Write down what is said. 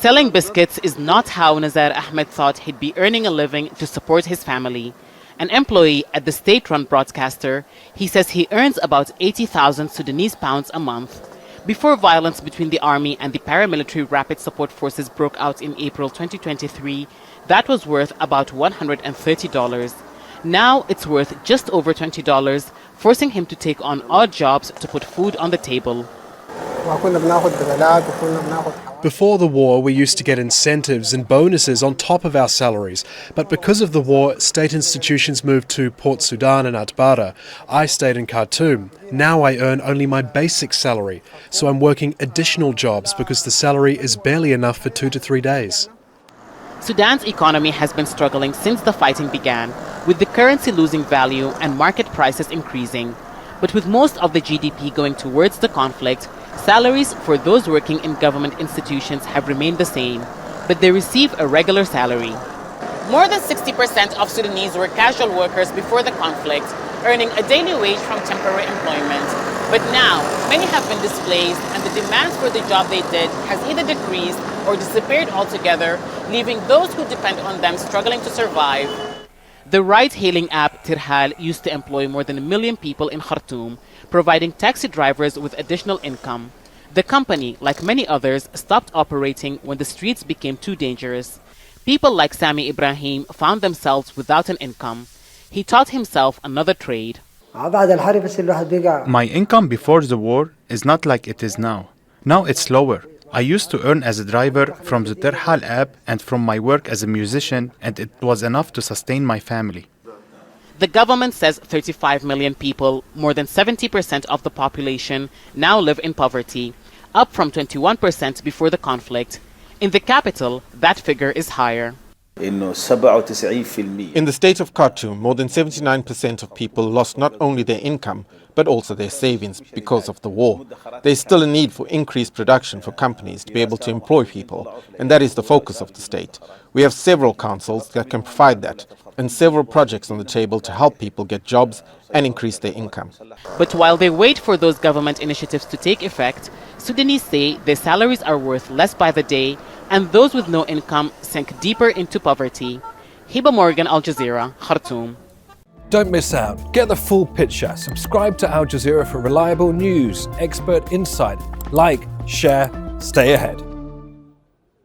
Selling biscuits is not how Nazar Ahmed thought he'd be earning a living to support his family. An employee at the state-run broadcaster, he says he earns about 80,000 Sudanese pounds a month. Before violence between the army and the paramilitary rapid support forces broke out in April 2023, that was worth about $130. Now it's worth just over $20, forcing him to take on odd jobs to put food on the table. Before the war, we used to get incentives and bonuses on top of our salaries. But because of the war, state institutions moved to Port Sudan and Atbara. I stayed in Khartoum. Now I earn only my basic salary. So I'm working additional jobs because the salary is barely enough for 2 to 3 days. Sudan's economy has been struggling since the fighting began, with the currency losing value and market prices increasing. But with most of the GDP going towards the conflict, salaries for those working in government institutions have remained the same, but they receive a regular salary. More than 60% of Sudanese were casual workers before the conflict, earning a daily wage from temporary employment. But now, many have been displaced, and the demands for the job they did has either decreased or disappeared altogether, leaving those who depend on them struggling to survive. The ride-hailing app Tirhal used to employ more than 1 million people in Khartoum, providing taxi drivers with additional income. The company, like many others, stopped operating when the streets became too dangerous. People like Sami Ibrahim found themselves without an income. He taught himself another trade. My income before the war is not like it is now. Now it's lower. I used to earn as a driver from the Tirhal app and from my work as a musician, and it was enough to sustain my family. The government says 35 million people, more than 70% of the population, now live in poverty, up from 21% before the conflict. In the capital, that figure is higher. In the state of Khartoum, more than 79% of people lost not only their income, but also their savings because of the war. There is still a need for increased production for companies to be able to employ people, and that is the focus of the state. We have several councils that can provide that, and several projects on the table to help people get jobs and increase their income. But while they wait for those government initiatives to take effect, Sudanese say their salaries are worth less by the day, and those with no income sink deeper into poverty. Hiba Morgan, Al Jazeera, Khartoum. Don't miss out. Get the full picture. Subscribe to Al Jazeera for reliable news, expert insight. Like, share, stay ahead.